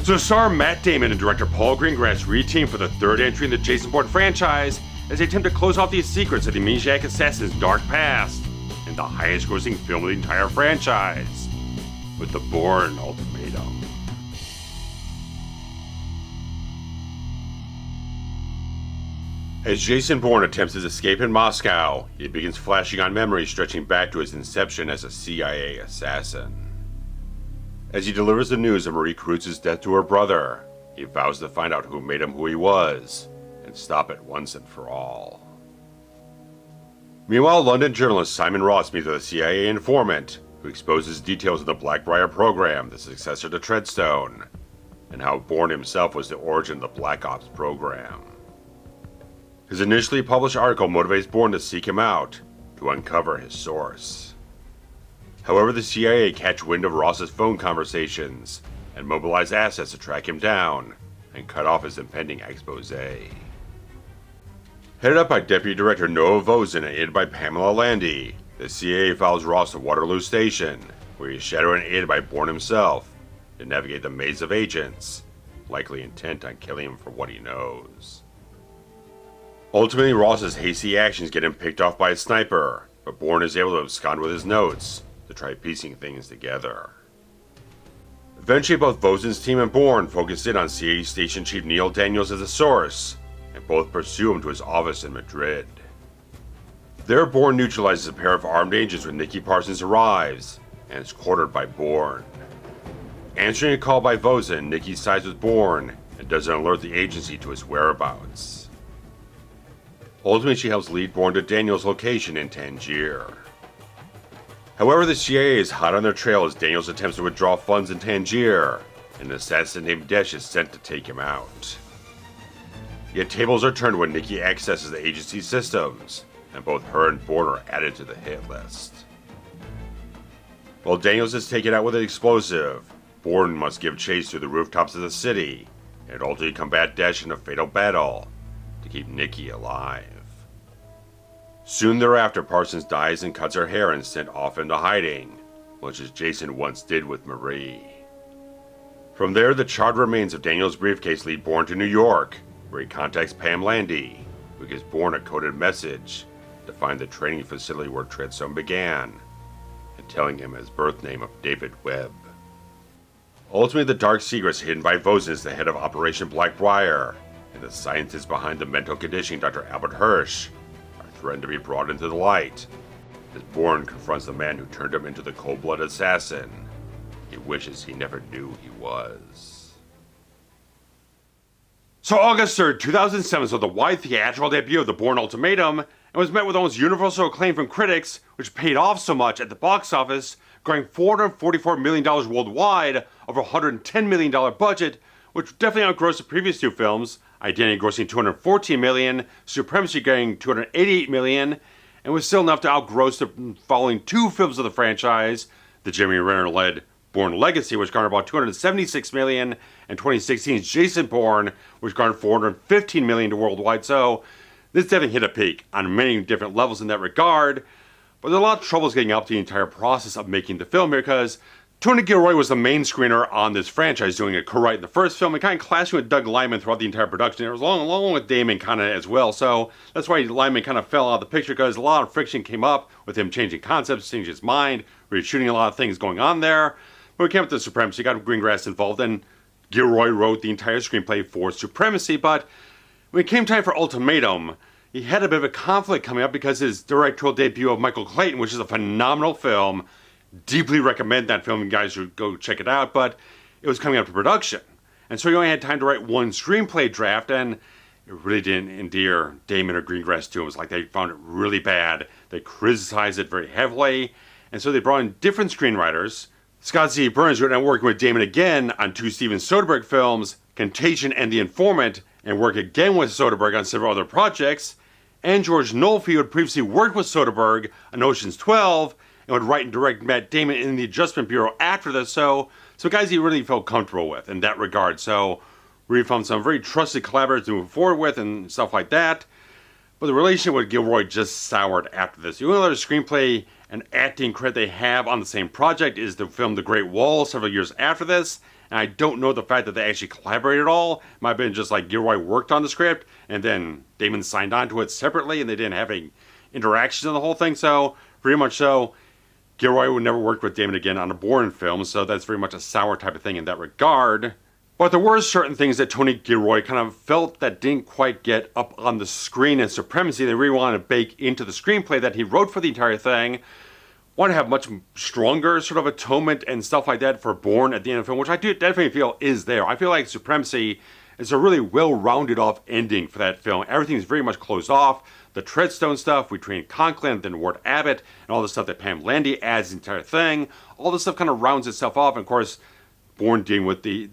So star Matt Damon and director Paul Greengrass re-team for the third entry in the Jason Bourne franchise as they attempt to close off these secrets of the Michalak assassin's dark past in the highest grossing film of the entire franchise, with the Bourne Ultimatum. As Jason Bourne attempts his escape in Moscow, he begins flashing on memories stretching back to his inception as a CIA assassin. As he delivers the news of Marie Kreuz's death to her brother, he vows to find out who made him who he was, and stop it once and for all. Meanwhile, London journalist Simon Ross meets with a CIA informant who exposes details of the Blackbriar program, the successor to Treadstone, and how Bourne himself was the origin of the Black Ops program. His initially published article motivates Bourne to seek him out, to uncover his source. However, the CIA catch wind of Ross's phone conversations and mobilize assets to track him down and cut off his impending expose. Headed up by Deputy Director Noah Vosen and aided by Pamela Landy, the CIA follows Ross to Waterloo Station, where he is shadowed and aided by Bourne himself to navigate the maze of agents, likely intent on killing him for what he knows. Ultimately, Ross's hasty actions get him picked off by a sniper, but Bourne is able to abscond with his notes to try piecing things together. Eventually, both Vosen's team and Bourne focus in on CIA Station Chief Neil Daniels as a source, and both pursue him to his office in Madrid. There, Bourne neutralizes a pair of armed agents when Nicky Parsons arrives, and is quartered by Bourne. Answering a call by Vosen, Nicky sides with Bourne and doesn't alert the agency to his whereabouts. Ultimately, she helps lead Bourne to Daniels' location in Tangier. However, the CIA is hot on their trail as Daniels attempts to withdraw funds in Tangier, and an assassin named Desh is sent to take him out. Yet tables are turned when Nicky accesses the agency's systems, and both her and Bourne are added to the hit list. While Daniels is taken out with an explosive, Bourne must give chase through the rooftops of the city, and ultimately combat Desh in a fatal battle to keep Nicky alive. Soon thereafter, Parsons dies and cuts her hair and is sent off into hiding, much as Jason once did with Marie. From there, the charred remains of Daniel's briefcase lead Bourne to New York, where he contacts Pam Landy, who gives Bourne a coded message to find the training facility where Treadstone began, and telling him his birth name of David Webb. Ultimately, the dark secrets hidden by Vosen as the head of Operation Blackbriar, and the scientists behind the mental conditioning Dr. Albert Hirsch, threatened to be brought into the light, as Bourne confronts the man who turned him into the cold-blooded assassin he wishes he never knew he was. So August 3rd, 2007 saw the wide theatrical debut of the Bourne Ultimatum, and was met with almost universal acclaim from critics, which paid off so much at the box office, growing $444 million worldwide over a $110 million budget, which definitely outgrossed the previous two films, Identity grossing $214 million, Supremacy getting $288 million, and was still enough to outgross the following two films of the franchise, the Jeremy Renner-led Bourne Legacy, which garnered about $276 million, and 2016's Jason Bourne, which garnered $415 million worldwide. So this definitely hit a peak on many different levels in that regard, but there are a lot of troubles getting up the entire process of making the film here, because Tony Gilroy was the main screener on this franchise, doing a co-write in the first film and kind of clashing with Doug Liman throughout the entire production. It was along with Damon kind of as well, so that's why Liman kind of fell out of the picture, because a lot of friction came up with him changing concepts, changing his mind, reshooting a lot of things going on there. When we came up to Supremacy, got Greengrass involved, and Gilroy wrote the entire screenplay for Supremacy, but when it came time for Ultimatum, he had a bit of a conflict coming up because his directorial debut of Michael Clayton, which is a phenomenal film, deeply recommend that film, you guys should go check it out, but it was coming up to production. And so he only had time to write one screenplay draft, and it really didn't endear Damon or Greengrass to him. It was like they found it really bad. They criticized it very heavily, and so they brought in different screenwriters. Scott Z. Burns wrote and working with Damon again on two Steven Soderbergh films, Contagion and The Informant, and worked again with Soderbergh on several other projects. And George Nolfi, who had previously worked with Soderbergh on Ocean's 12, and would write and direct Matt Damon in the Adjustment Bureau after this, so guys he really felt comfortable with in that regard. So we found some very trusted collaborators to move forward with and stuff like that. But the relationship with Gilroy just soured after this. The only other screenplay and acting credit they have on the same project is the film The Great Wall several years after this, And I don't know the fact that they actually collaborated at all. It might have been just like Gilroy worked on the script, and then Damon signed on to it separately, and they didn't have any interactions on the whole thing. So, pretty much so, Gilroy would never work with Damon again on a Bourne film, so that's very much a sour type of thing in that regard. But there were certain things that Tony Gilroy kind of felt that didn't quite get up on the screen in Supremacy. They really wanted to bake into the screenplay that he wrote for the entire thing. Want to have much stronger sort of atonement and stuff like that for Bourne at the end of the film, which I do definitely feel is there. I feel like Supremacy is a really well-rounded off ending for that film. Everything's very much closed off. The Treadstone stuff between Conklin and then Ward Abbott, and all the stuff that Pam Landy adds to the entire thing. All this stuff kind of rounds itself off, and of course, Bourne dealing with the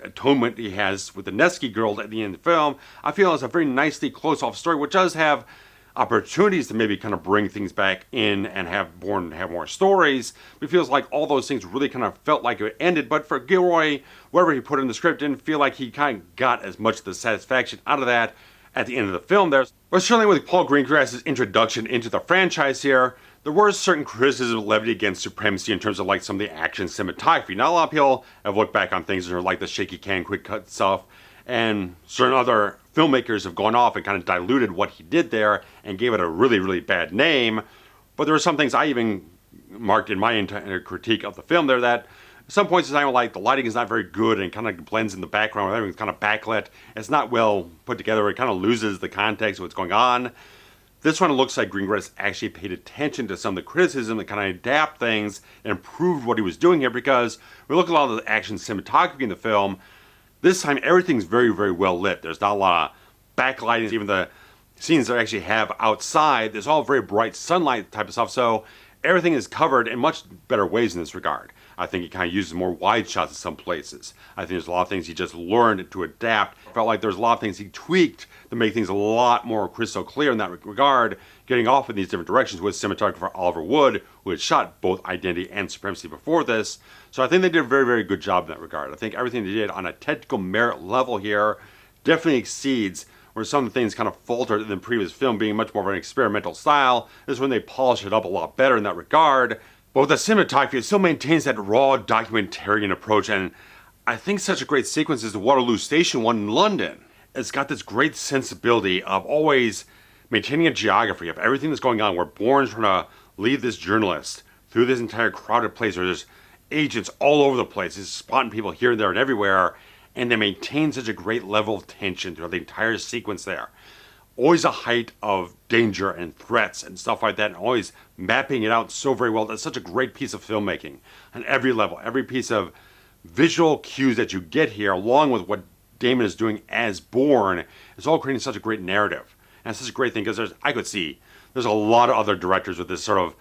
atonement he has with the Nevsky girl at the end of the film. I feel it's a very nicely closed off story, which does have opportunities to maybe kind of bring things back in and have Bourne have more stories. It feels like all those things really kind of felt like it ended, but for Gilroy, whatever he put in the script, didn't feel like he kind of got as much of the satisfaction out of that at the end of the film there. But certainly with Paul Greengrass' introduction into the franchise here, there were certain criticisms levied against Supremacy in terms of like some of the action cinematography. Now a lot of people have looked back on things that are like the shaky cam, quick cut stuff, and certain other filmmakers have gone off and kind of diluted what he did there and gave it a really, really bad name. But there were some things I even marked in my entire critique of the film there that at some points in time, like the lighting is not very good and kind of blends in the background. Everything's kind of backlit. It's not well put together. It kind of loses the context of what's going on. This one looks like Greengrass actually paid attention to some of the criticism and kind of adapt things and improved what he was doing here, because we look at a lot of the action cinematography in the film. This time, everything's very, very well lit. There's not a lot of backlighting. Even the scenes that I actually have outside, there's all very bright sunlight type of stuff. So everything is covered in much better ways in this regard. I think he kind of uses more wide shots in some places. I think there's a lot of things he just learned to adapt. I felt like there's a lot of things he tweaked to make things a lot more crystal clear in that regard, getting off in these different directions with cinematographer Oliver Wood, who had shot both Identity and Supremacy before this. So I think they did a very, very good job in that regard. I think everything they did on a technical merit level here definitely exceeds where some of the things kind of faltered in the previous film, being much more of an experimental style. This is when they polish it up a lot better in that regard. But with the cinematography, it still maintains that raw documentarian approach, and I think such a great sequence is the Waterloo Station one in London. It's got this great sensibility of always maintaining a geography of everything that's going on, where Bourne's trying to lead this journalist through this entire crowded place where there's agents all over the place. He's spotting people here, there, and everywhere, and they maintain such a great level of tension throughout the entire sequence there. Always a height of danger and threats and stuff like that, and always mapping it out so very well. That's such a great piece of filmmaking on every level. Every piece of visual cues that you get here, along with what Damon is doing as Bourne, is all creating such a great narrative. And it's such a great thing, because I could see there's a lot of other directors with this sort of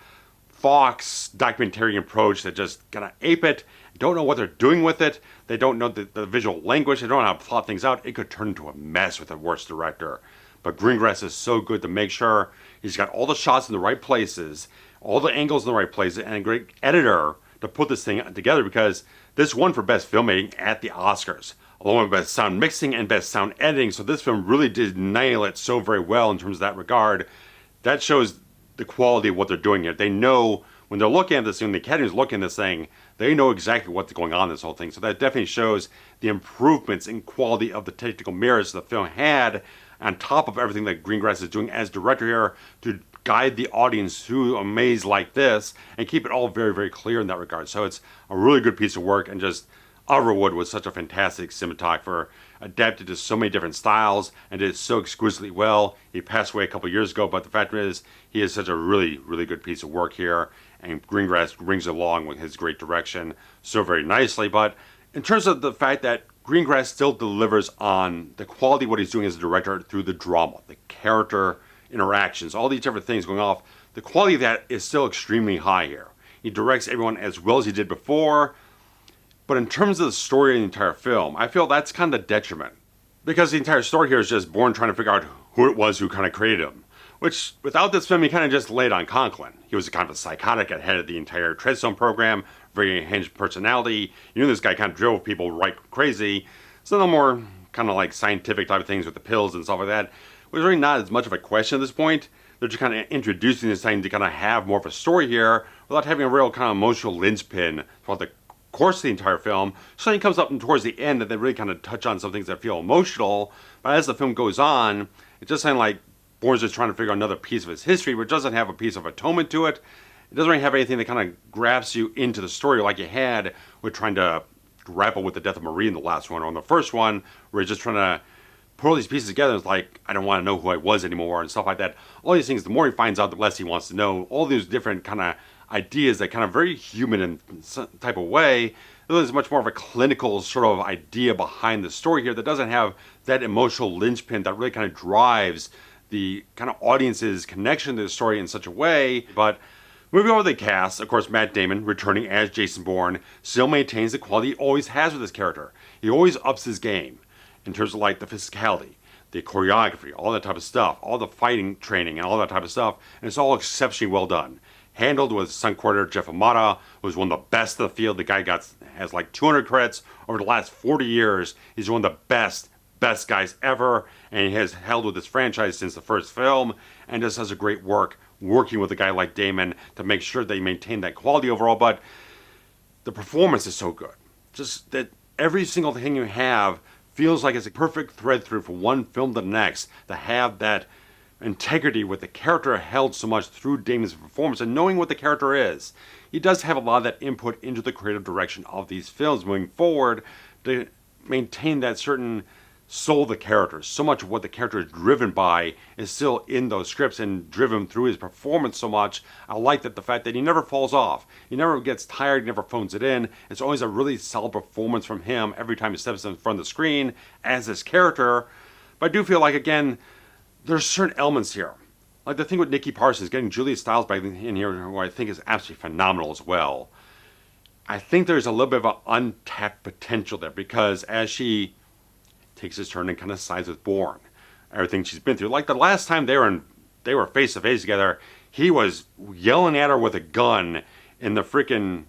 Fox documentary approach that just kind of ape it, don't know what they're doing with it, they don't know the visual language, they don't know how to plot things out. It could turn into a mess with a worse director. But Greengrass is so good to make sure he's got all the shots in the right places, all the angles in the right places, and a great editor to put this thing together, because this won for Best Filmmaking at the Oscars, along with Best Sound Mixing and Best Sound Editing. So this film really did nail it so very well in terms of that regard. That shows the quality of what they're doing here. They know when they're looking at this thing, the Academy's looking at this thing, they know exactly what's going on in this whole thing. So that definitely shows the improvements in quality of the technical mirrors the film had, on top of everything that Greengrass is doing as director here to guide the audience through a maze like this and keep it all very, very clear in that regard. So it's a really good piece of work, and just Oliver Wood was such a fantastic cinematographer, adapted to so many different styles and did it so exquisitely well. He passed away a couple years ago, but the fact is he is such a really, really good piece of work here, and Greengrass brings it along with his great direction so very nicely. But in terms of the fact that Greengrass still delivers on the quality of what he's doing as a director through the drama, the character interactions, all these different things going off, the quality of that is still extremely high here. He directs everyone as well as he did before, but in terms of the story of the entire film, I feel that's kind of the detriment. Because the entire story here is just Bourne trying to figure out who it was who kind of created him. Which, without this film, he kind of just laid on Conklin. He was a kind of a psychotic at head of the entire Treadstone program, very hinged personality. You know, this guy kind of drove people right crazy. So no more kind of like scientific type of things with the pills and stuff like that. It was really not as much of a question at this point. They're just kind of introducing this thing to kind of have more of a story here without having a real kind of emotional linchpin throughout the course of the entire film. Something comes up towards the end that they really kind of touch on some things that feel emotional. But as the film goes on, it just sounds like Bourne's just trying to figure out another piece of his history, which doesn't have a piece of atonement to it. It doesn't really have anything that kind of grabs you into the story like you had with trying to grapple with the death of Marie in the last one, or in the first one, where he's just trying to put all these pieces together. It's like, I don't want to know who I was anymore and stuff like that. All these things, the more he finds out, the less he wants to know. All these different kind of ideas that kind of very human in some type of way. There's much more of a clinical sort of idea behind the story here that doesn't have that emotional linchpin that really kind of drives the kind of audience's connection to the story in such a way. But moving over to the cast, of course, Matt Damon, returning as Jason Bourne, still maintains the quality he always has with his character. He always ups his game in terms of like the physicality, the choreography, all that type of stuff, all the fighting training and all that type of stuff, and it's all exceptionally well done. Handled with stunt coordinator Jeff Amata, who's one of the best in the field. The guy has like 200 credits over the last 40 years. He's one of the best guys ever, and he has held with this franchise since the first film, and just does a great work working with a guy like Damon to make sure they maintain that quality overall. But the performance is so good. Just that every single thing you have feels like it's a perfect thread through from one film to the next, to have that integrity with the character held so much through Damon's performance and knowing what the character is. He does have a lot of that input into the creative direction of these films moving forward to maintain that certain soul of the character. So much of what the character is driven by is still in those scripts and driven through his performance so much. I like that the fact that he never falls off. He never gets tired, he never phones it in. It's always a really solid performance from him every time he steps in front of the screen as this character. But I do feel like, again, there's certain elements here. Like the thing with Nikki Parsons, getting Julia Stiles back in here, who I think is absolutely phenomenal as well. I think there's a little bit of an untapped potential there, because as she takes his turn and kind of sides with Bourne, everything she's been through. Like the last time they were face to face together, he was yelling at her with a gun in the freaking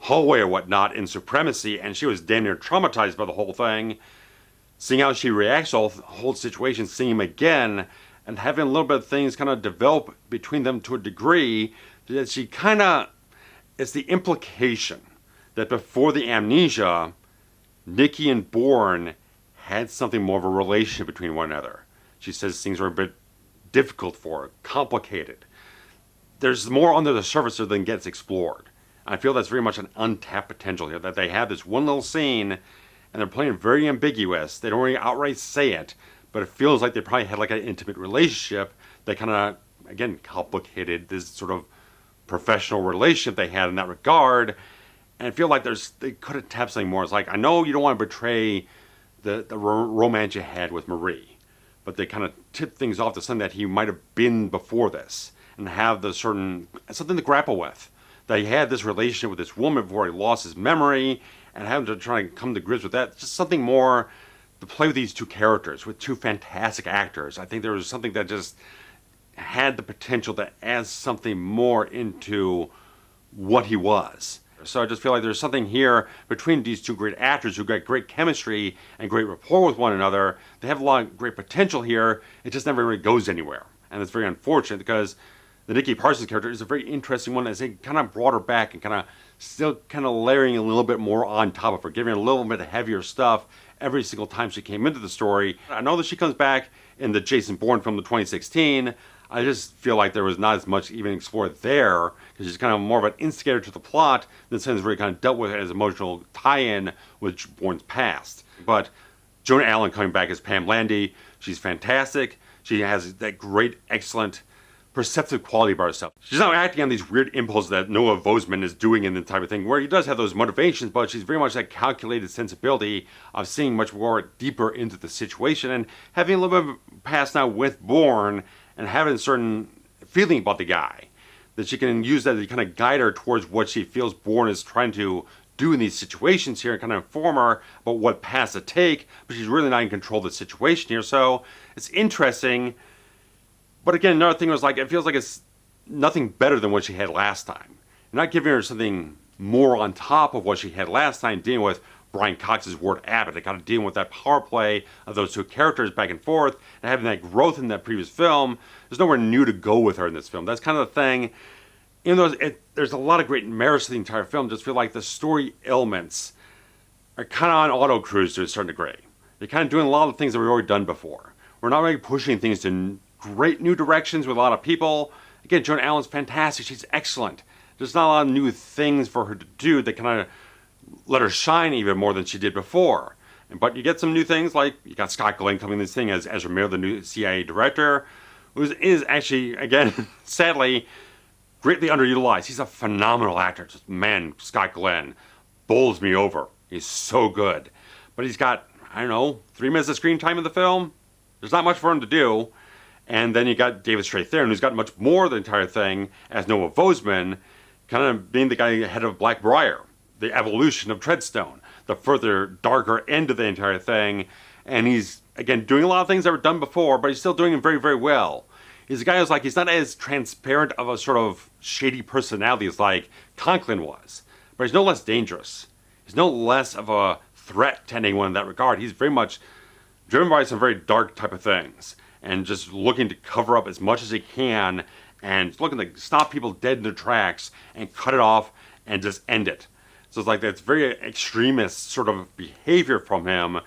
hallway or whatnot in Supremacy, and she was damn near traumatized by the whole thing. Seeing how she reacts to the whole situation, seeing him again, and having a little bit of things kind of develop between them to a degree that she kind of, it's the implication that before the amnesia, Nikki and Bourne had something more of a relationship between one another. She says things were a bit difficult for her, complicated. There's more under the surface than gets explored. I feel that's very much an untapped potential here, that they have this one little scene and they're playing very ambiguous. They don't really outright say it, but it feels like they probably had like an intimate relationship that kind of, again, complicated this sort of professional relationship they had in that regard. And I feel like they could have tapped something more. It's like, I know you don't want to betray the romance you had with Marie, but they kind of tip things off to something that he might have been before this, and have the certain, something to grapple with. That he had this relationship with this woman before he lost his memory, and having to try and come to grips with that. Just something more to play with these two characters, with two fantastic actors. I think there was something that just had the potential to add something more into what he was. So I just feel like there's something here between these two great actors who got great chemistry and great rapport with one another. They have a lot of great potential here. It just never really goes anywhere. And it's very unfortunate, because the Nikki Parsons character is a very interesting one, as they kind of brought her back and kind of still kind of layering a little bit more on top of her, giving her a little bit of heavier stuff every single time she came into the story. I know that she comes back in the Jason Bourne film of 2016. I just feel like there was not as much even explored there, because she's kind of more of an instigator to the plot than since really kind of dealt with it as emotional tie-in with Bourne's past. But Joan Allen coming back as Pam Landy, she's fantastic. She has that great, excellent perceptive quality about herself. She's not acting on these weird impulses that Noah Voseman is doing in the type of thing, where he does have those motivations, but she's very much that calculated sensibility of seeing much more deeper into the situation and having a little bit of past now with Bourne and having a certain feeling about the guy, that she can use that to kind of guide her towards what she feels Bourne is trying to do in these situations here and kind of inform her about what path to take, but she's really not in control of the situation here. So it's interesting. But again, another thing was like, it feels like it's nothing better than what she had last time. You're not giving her something more on top of what she had last time, dealing with Brian Cox's Ward Abbott. They got to deal with that power play of those two characters back and forth, and having that growth in that previous film. There's nowhere new to go with her in this film. That's kind of the thing. even though there's a lot of great merits to the entire film, just feel like the story elements are kind of on auto cruise to a certain degree. They're kind of doing a lot of things that we've already done before. We're not really pushing things to great new directions with a lot of people. Again, Joan Allen's fantastic. She's excellent. There's not a lot of new things for her to do that kind of let her shine even more than she did before. But you get some new things, like you got Scott Glenn coming in this thing as Ramírez, the new CIA director, who is actually, again, sadly, greatly underutilized. He's a phenomenal actor. Just, man, Scott Glenn bowls me over. He's so good. But he's got, I don't know, 3 minutes of screen time in the film. There's not much for him to do. And then you got David Stratharin, who's got much more of the entire thing as Noah Voseman, kind of being the guy ahead of Blackbriar, the evolution of Treadstone, the further darker end of the entire thing. And he's, again, doing a lot of things that were done before, but he's still doing them very, very well. He's a guy who's like, he's not as transparent of a sort of shady personality as like Conklin was, but he's no less dangerous. He's no less of a threat to anyone in that regard. He's very much driven by some very dark type of things and just looking to cover up as much as he can and looking to stop people dead in their tracks and cut it off and just end it. So it's like that's very extremist sort of behavior from him.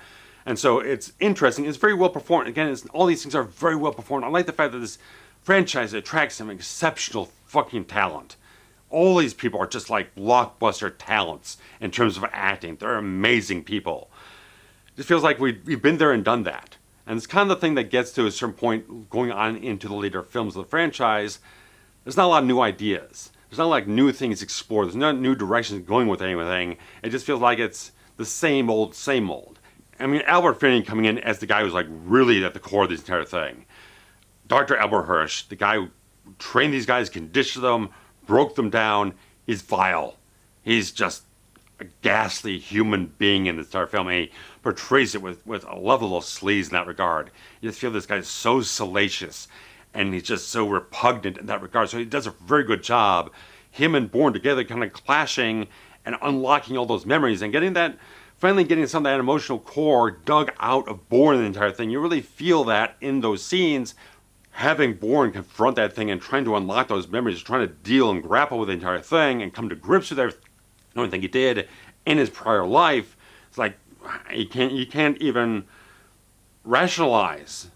And so it's interesting. It's very well performed. Again, all these things are very well performed. I like the fact that this franchise attracts some exceptional fucking talent. All these people are just like blockbuster talents in terms of acting. They're amazing people. It just feels like we've been there and done that. And it's kind of the thing that gets to a certain point going on into the later films of the franchise. There's not a lot of new ideas. There's not like new things explored. There's not new directions going with anything. It just feels like it's the same old, same old. I mean, Albert Finney coming in as the guy who's like really at the core of this entire thing. Dr. Albert Hirsch, the guy who trained these guys, conditioned them, broke them down. He's vile. He's just a ghastly human being in this entire film, and he portrays it with a level of sleaze in that regard. You just feel this guy's so salacious, and he's just so repugnant in that regard. So he does a very good job. Him and Bourne together kind of clashing and unlocking all those memories and finally getting some of that emotional core dug out of Bourne in the entire thing. You really feel that in those scenes. Having Bourne confront that thing and trying to unlock those memories, trying to deal and grapple with the entire thing and come to grips with everything he did in his prior life, it's like you can't even rationalize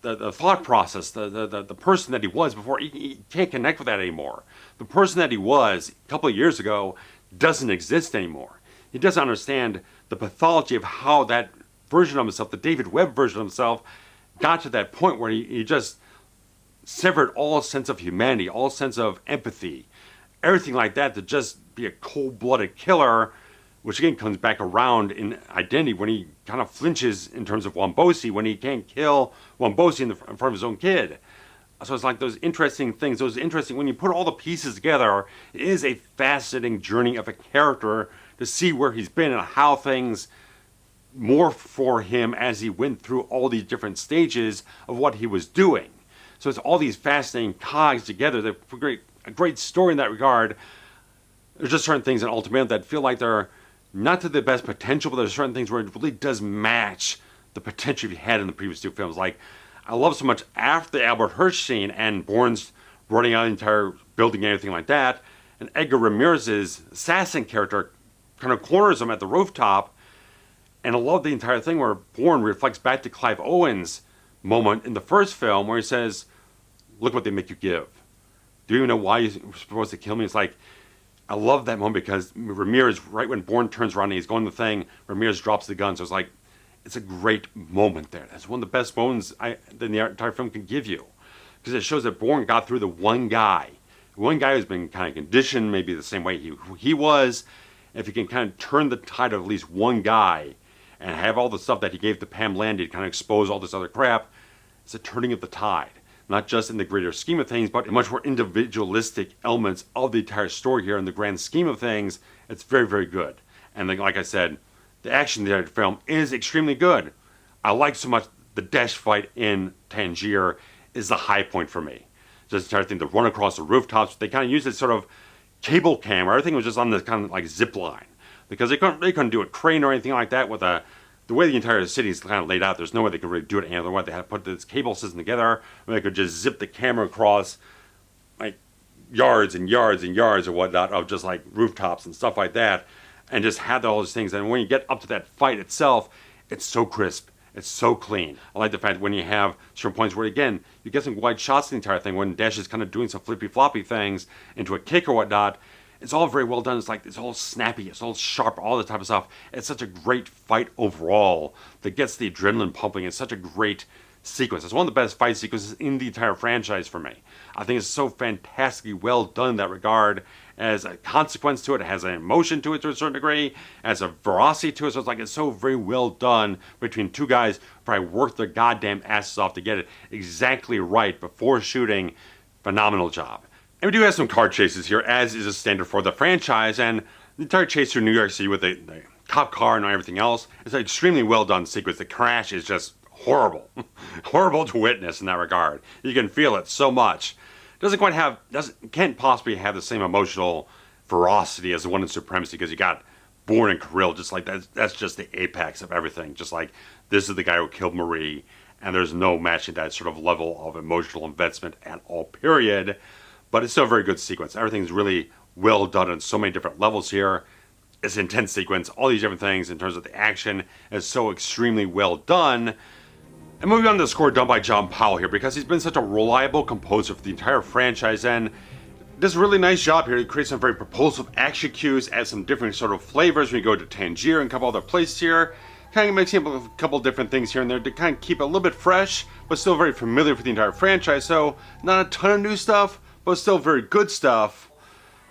the thought process, the person that he was before. He can't connect with that anymore. The person that he was a couple of years ago doesn't exist anymore. He doesn't understand the pathology of how that version of himself, the David Webb version of himself, got to that point where he just severed all sense of humanity, all sense of empathy, everything like that, to just be a cold-blooded killer, which again comes back around in identity when he kind of flinches in terms of Wombosi, when he can't kill Wombosi in front of his own kid. So it's like those interesting things, when you put all the pieces together, it is a fascinating journey of a character to see where he's been and how things morphed for him as he went through all these different stages of what he was doing. So it's all these fascinating cogs together. They're a great story in that regard. There's just certain things in Ultimatum that feel like they're not to the best potential, but there's certain things where it really does match the potential he had in the previous two films. Like, I love so much after the Albert Hirsch scene and Bourne's running out the entire building and everything like that, and Édgar Ramírez's assassin character kind of corners him at the rooftop. And I love the entire thing where Bourne reflects back to Clive Owen's moment in the first film where he says, look what they make you give. Do you even know why you're supposed to kill me? It's like, I love that moment because Ramírez, right when Bourne turns around and he's going to the thing, Ramírez drops the gun. So it's like, it's a great moment there. That's one of the best moments that the entire film can give you. Because it shows that Bourne got through the one guy who's been kind of conditioned maybe the same way he was. If he can kind of turn the tide of at least one guy and have all the stuff that he gave to Pam Landy to kind of expose all this other crap, it's a turning of the tide. Not just in the greater scheme of things, but in much more individualistic elements of the entire story here. In the grand scheme of things, it's very, very good. And like I said, the action in the film is extremely good. I like so much the dash fight in Tangier is the high point for me. Just the entire thing, the run across the rooftops, they kind of used this sort of cable camera. Everything was just on this kind of like zip line. Because they couldn't do a crane or anything like that with the way the entire city is kind of laid out. There's no way they could really do it any other way. They had to put this cable system together where they could just zip the camera across like yards and yards and yards or whatnot of just like rooftops and stuff like that, and just had all those things. And when you get up to that fight itself, it's so crisp. It's so clean. I like the fact when you have certain points where, again, you get some wide shots in the entire thing, when Dash is kind of doing some flippy-floppy things into a kick or whatnot, it's all very well done. It's like, it's all snappy, it's all sharp, all that type of stuff. It's such a great fight overall that gets the adrenaline pumping. It's such a great sequence. It's one of the best fight sequences in the entire franchise for me. I think it's so fantastically well done in that regard. As a consequence to it, it has an emotion to it to a certain degree, has a veracity to it, so it's like it's so very well done between two guys who probably worked their goddamn asses off to get it exactly right before shooting. Phenomenal job. And we do have some car chases here, as is a standard for the franchise, and the entire chase through New York City with the cop car and everything else is an extremely well done sequence. The crash is just horrible. Horrible to witness in that regard. You can feel it so much. Can't possibly have the same emotional ferocity as the one in Supremacy, because you got Bourne and Kirill, just like that. That's just the apex of everything. Just like, this is the guy who killed Marie, and there's no matching that sort of level of emotional investment at all, period. But it's still a very good sequence. Everything's really well done on so many different levels here. It's an intense sequence. All these different things in terms of the action is so extremely well done. And moving on to the score done by John Powell here, because he's been such a reliable composer for the entire franchise, and does a really nice job here. He creates some very propulsive action cues, adds some different sort of flavors when you go to Tangier and a couple other places here. Kind of mixing up a couple different things here and there to kind of keep it a little bit fresh, but still very familiar for the entire franchise. So not a ton of new stuff, but still very good stuff.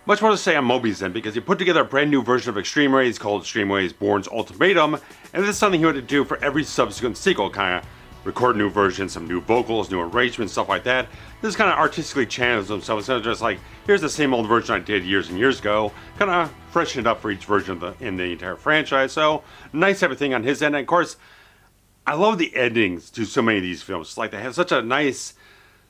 Much more to say on Moby's end, because he put together a brand new version of Extreme Rays called Extreme Rays Bourne Ultimatum, and this is something he wanted to do for every subsequent sequel, kind of record new versions, some new vocals, new arrangements, stuff like that. This kind of artistically channels himself instead of just like, here's the same old version I did years and years ago. Kind of freshen it up for each version in the entire franchise. So nice everything on his end. And of course, I love the endings to so many of these films. It's like they have such a nice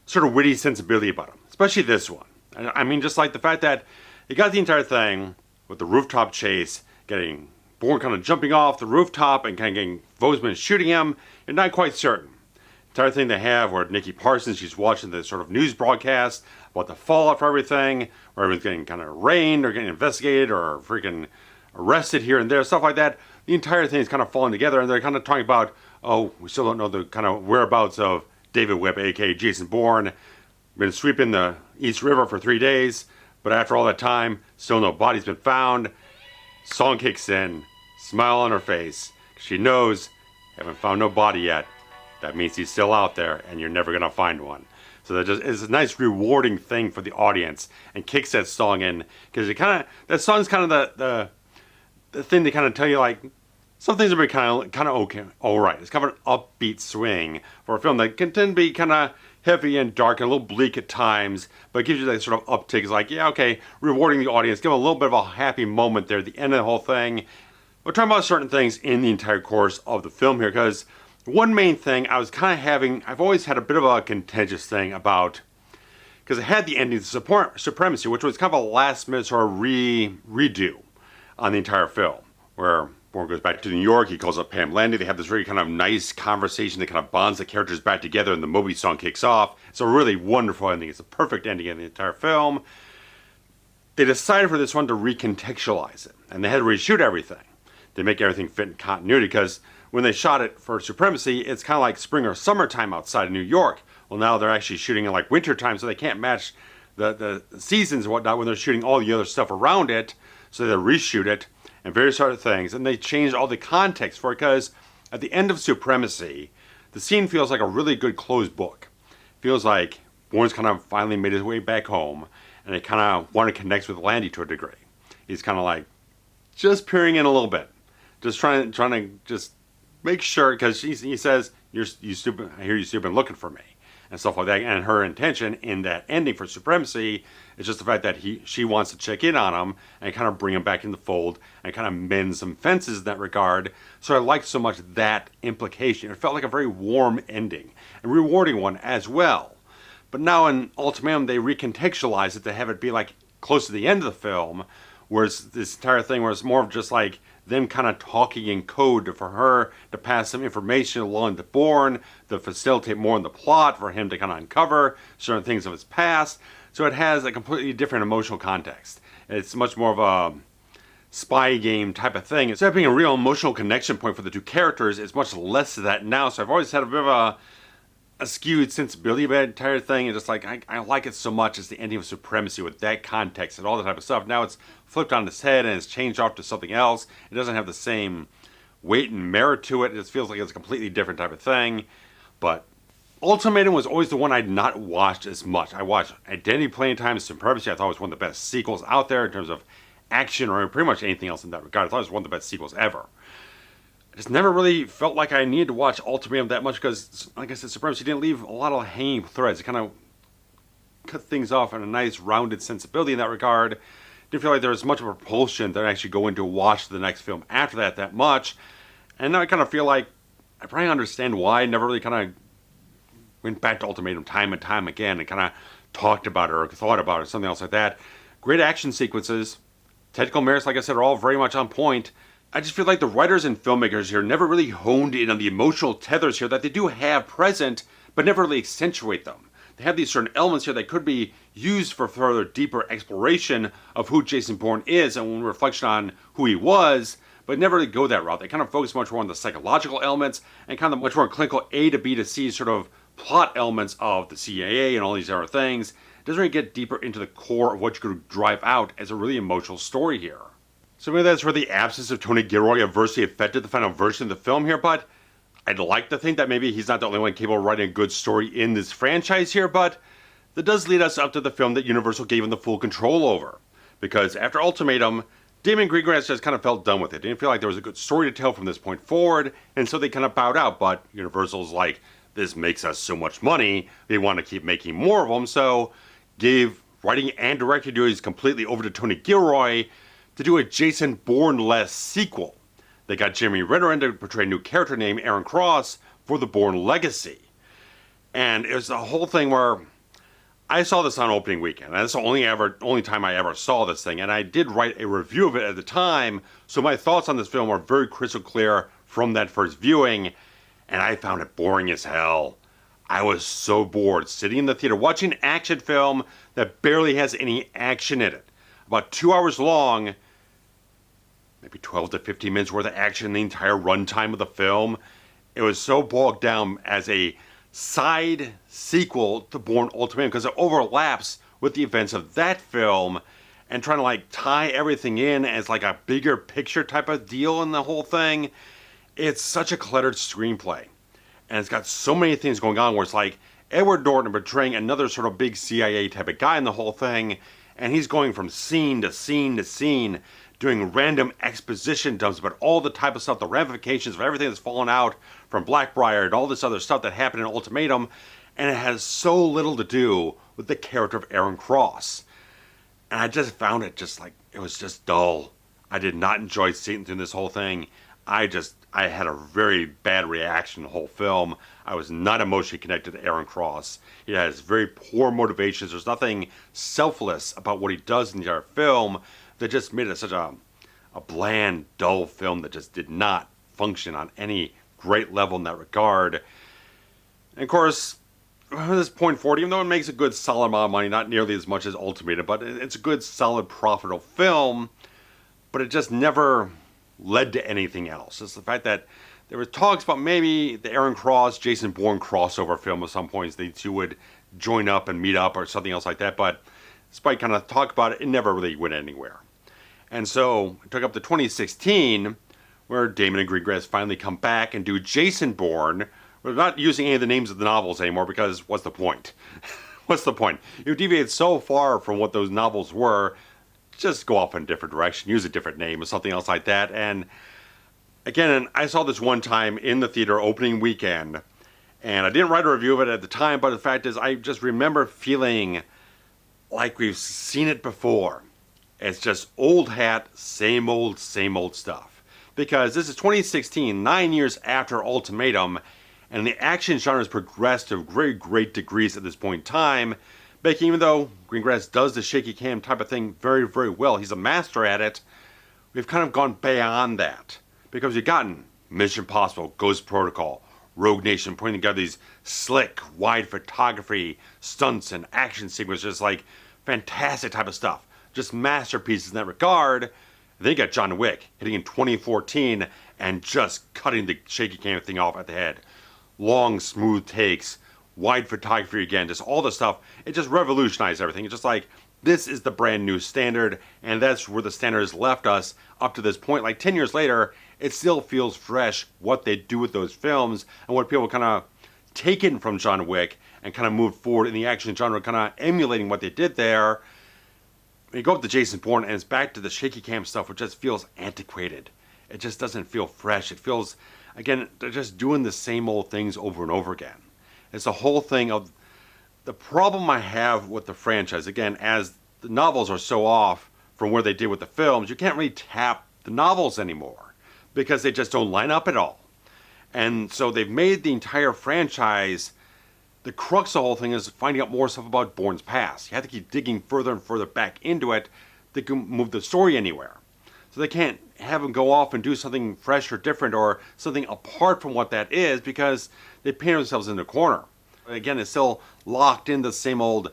sort of witty sensibility about them, especially this one. I mean, just like the fact that you got the entire thing with the rooftop chase, getting Bourne kind of jumping off the rooftop and kind of getting Bozeman shooting him. You're not quite certain. The entire thing they have where Nikki Parsons, she's watching the sort of news broadcast about the fallout for everything, where everyone's getting kind of arraigned or getting investigated or freaking arrested here and there, stuff like that. The entire thing is kind of falling together, and they're kind of talking about, oh, we still don't know the kind of whereabouts of David Webb, aka Jason Bourne. Been sweeping the East River for 3 days, but after all that time, still no body's been found. Song kicks in, smile on her face. She knows, haven't found no body yet. That means he's still out there, and you're never gonna find one. So that just is a nice, rewarding thing for the audience, and kicks that song in, because it kind of, that song's kind of the thing to kind of tell you, like, some things are kind of okay, all right. It's kind of an upbeat swing for a film that can tend to be kind of heavy and dark and a little bleak at times, but it gives you that sort of uptick. It's like, yeah, okay, rewarding the audience, give them a little bit of a happy moment there at the end of the whole thing. We're talking about certain things in the entire course of the film here, because one main thing I was kind of having, I've always had a bit of a contentious thing about, because it had the ending of Supremacy, which was kind of a last minute sort of redo on the entire film, where Bourne goes back to New York, he calls up Pam Landy, they have this very kind of nice conversation that kind of bonds the characters back together, and the Moby song kicks off. It's a really wonderful ending. It's a perfect ending in the entire film. They decided for this one to recontextualize it, and they had to reshoot everything to make everything fit in continuity, because when they shot it for Supremacy, it's kind of like spring or summertime outside of New York. Well, now they're actually shooting in like winter time, so they can't match the seasons and whatnot when they're shooting all the other stuff around it, so they reshoot it and various other things, and they changed all the context for it, because at the end of Supremacy, the scene feels like a really good closed book. It feels like Bourne's kind of finally made his way back home, and they kind of want to connect with Landy to a degree. He's kind of like just peering in a little bit, just trying to just make sure, because he says, you stupid, I hear you've been looking for me, and stuff like that. And her intention in that ending for Supremacy is just the fact that she wants to check in on him and kind of bring him back in the fold and kind of mend some fences in that regard. So I liked so much that implication. It felt like a very warm ending and rewarding one as well. But now in Ultimatum, they recontextualize it to have it be like close to the end of the film, whereas this entire thing where it's more of just like them kind of talking in code for her to pass some information along to Bourne to facilitate more in the plot for him to kind of uncover certain things of his past. So it has a completely different emotional context. It's much more of a spy game type of thing. Instead of being a real emotional connection point for the two characters, it's much less of that now. So I've always had a bit of a skewed sensibility about the entire thing, and just like I like it so much. It's the ending of Supremacy with that context and all that type of stuff. Now it's flipped on its head and it's changed off to something else. It doesn't have the same weight and merit to it. It just feels like it's a completely different type of thing. But Ultimatum was always the one I'd not watched as much. I watched Identity Playtime, Supremacy. I thought it was one of the best sequels out there in terms of action or pretty much anything else in that regard. I thought it was one of the best sequels ever. I just never really felt like I needed to watch Ultimatum that much because, like I said, Supremacy didn't leave a lot of hanging threads. It kind of cut things off in a nice rounded sensibility in that regard. Didn't feel like there was much of a propulsion that I actually go into watch the next film after that much. And now I kind of feel like I probably understand why I never really kind of went back to Ultimatum time and time again and kind of talked about it or thought about it or something else like that. Great action sequences. Technical merits, like I said, are all very much on point. I just feel like the writers and filmmakers here never really honed in on the emotional tethers here that they do have present, but never really accentuate them. They have these certain elements here that could be used for further deeper exploration of who Jason Bourne is and reflection on who he was, but never really go that route. They kind of focus much more on the psychological elements and kind of much more clinical A to B to C sort of plot elements of the CIA and all these other things. It doesn't really get deeper into the core of what you could drive out as a really emotional story here. So maybe that's where the absence of Tony Gilroy adversely affected the final version of the film here, but I'd like to think that maybe he's not the only one capable of writing a good story in this franchise here, but that does lead us up to the film that Universal gave him the full control over. Because after Ultimatum, Damon Greengrass just kind of felt done with it. Didn't feel like there was a good story to tell from this point forward, and so they kind of bowed out, but Universal's like, this makes us so much money, they want to keep making more of them, so gave writing and directing duties completely over to Tony Gilroy to do a Jason Bourne-less sequel. They got Jeremy Renner in to portray a new character named Aaron Cross for the Bourne legacy. And it was a whole thing where I saw this on opening weekend. And that's the only time I ever saw this thing. And I did write a review of it at the time, so my thoughts on this film are very crystal clear from that first viewing. And I found it boring as hell. I was so bored sitting in the theater watching an action film that barely has any action in it. About 2 hours long, maybe 12 to 15 minutes worth of action in the entire runtime of the film. It was so bogged down as a side sequel to Bourne Ultimatum because it overlaps with the events of that film and trying to like tie everything in as like a bigger picture type of deal in the whole thing. It's such a cluttered screenplay. And it's got so many things going on where it's like Edward Norton portraying another sort of big CIA type of guy in the whole thing, and he's going from scene to scene to scene, doing random exposition dumps about all the type of stuff, the ramifications of everything that's fallen out from Blackbriar and all this other stuff that happened in Ultimatum, and it has so little to do with the character of Aaron Cross. And I just found it just like, it was just dull. I did not enjoy sitting through this whole thing. I had a very bad reaction to the whole film. I was not emotionally connected to Aaron Cross. He has very poor motivations. There's nothing selfless about what he does in the entire film that just made it such a bland, dull film that just did not function on any great level in that regard. And of course, from this point forward, even though it makes a good solid amount of money, not nearly as much as Ultimatum, but it's a good, solid, profitable film, but it just never led to anything else. It's the fact that there were talks about maybe the Aaron Cross, Jason Bourne crossover film at some points. They two would join up and meet up or something else like that, but despite kind of talk about it, it never really went anywhere. And so it took up to 2016, where Damon and Greengrass finally come back and do Jason Bourne. We're not using any of the names of the novels anymore because what's the point? What's the point? You deviate so far from what those novels were, just go off in a different direction, use a different name or something else like that. And again, I saw this one time in the theater opening weekend, and I didn't write a review of it at the time, but the fact is I just remember feeling like we've seen it before. It's just old hat, same old stuff. Because this is 2016, 9 years after Ultimatum, and the action genre has progressed to very great degrees at this point in time, making, even though Greengrass does the shaky cam type of thing very, very well, he's a master at it, we've kind of gone beyond that. Because we've gotten Mission Impossible, Ghost Protocol, Rogue Nation putting together these slick, wide photography, stunts, and action sequences like fantastic type of stuff. Just masterpieces in that regard. Then you got John Wick hitting in 2014 and just cutting the shaky cam thing off at the head. Long, smooth takes, wide photography again, just all the stuff. It just revolutionized everything. It's just like, this is the brand new standard, and that's where the standard has left us up to this point. Like 10 years later, it still feels fresh what they do with those films and what people kind of taken from John Wick and kind of moved forward in the action genre, kind of emulating what they did there. You go up to Jason Bourne and it's back to the shaky cam stuff, which just feels antiquated. It just doesn't feel fresh. It feels, again, they're just doing the same old things over and over again. It's the whole thing of the problem I have with the franchise. Again, as the novels are so off from where they did with the films, you can't really tap the novels anymore because they just don't line up at all. And so they've made the entire franchise, the crux of the whole thing is finding out more stuff about Bourne's past. You have to keep digging further and further back into it to move the story anywhere. So they can't have him go off and do something fresh or different or something apart from what that is because they paint themselves in the corner. Again, it's still locked in the same old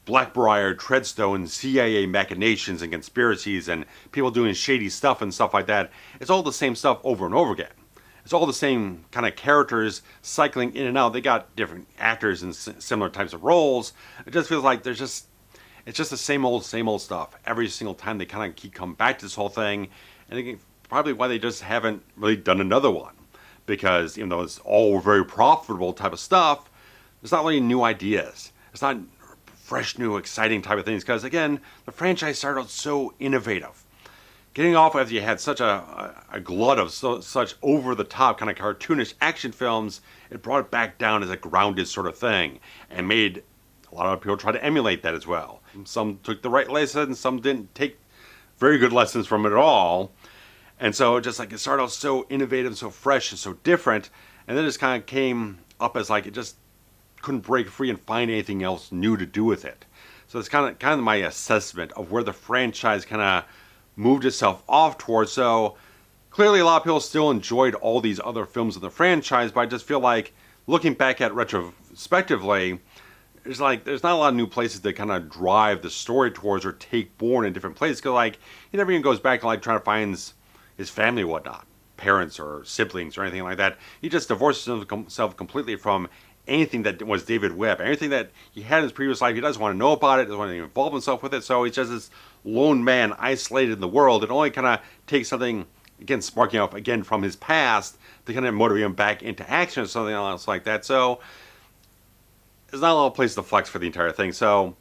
Blackbriar, Treadstone, CIA machinations and conspiracies and people doing shady stuff and stuff like that. It's all the same stuff over and over again. It's all the same kind of characters cycling in and out. They got different actors in similar types of roles. It just feels like it's just the same old stuff. Every single time they kind of keep coming back to this whole thing. And again, probably why they just haven't really done another one. Because even though it's all very profitable type of stuff, there's not really new ideas. It's not fresh, new, exciting type of things. Because again, the franchise started out so innovative. Getting off after you had such a glut of such over-the-top kind of cartoonish action films, it brought it back down as a grounded sort of thing and made a lot of people try to emulate that as well. Some took the right lessons, some didn't take very good lessons from it at all. And so just like it started out so innovative, so fresh, and so different, and then it just kind of came up as like it just couldn't break free and find anything else new to do with it. So it's kind of my assessment of where the franchise kind of moved itself off towards. So clearly a lot of people still enjoyed all these other films of the franchise, but I just feel like looking back at retrospectively, there's not a lot of new places that kind of drive the story towards or take Bourne in different places. Because like he never even goes back and like trying to find his family or whatnot, parents or siblings or anything like that. He just divorces himself completely from anything that was David Webb. Anything that he had in his previous life, he doesn't want to know about it, doesn't want to involve himself with it. So he's just this lone man isolated in the world. It only kind of takes something, again, sparking up again from his past to kind of motivate him back into action or something else like that. So there's not a lot of place to flex for the entire thing. So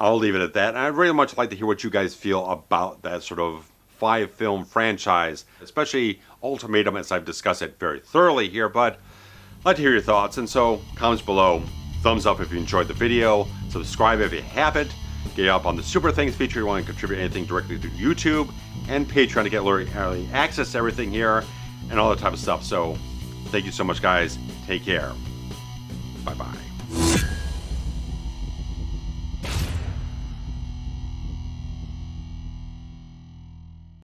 I'll leave it at that. And I'd really much like to hear what you guys feel about that sort of 5-film franchise, especially Ultimatum, as I've discussed it very thoroughly here. But I'd like to hear your thoughts. And so comments below, thumbs up if you enjoyed the video, subscribe if you haven't, get up on the Super Things feature if you want to contribute anything directly to YouTube, and Patreon to get early access to everything here and all that type of stuff. So thank you so much, guys. Take care. Bye-bye.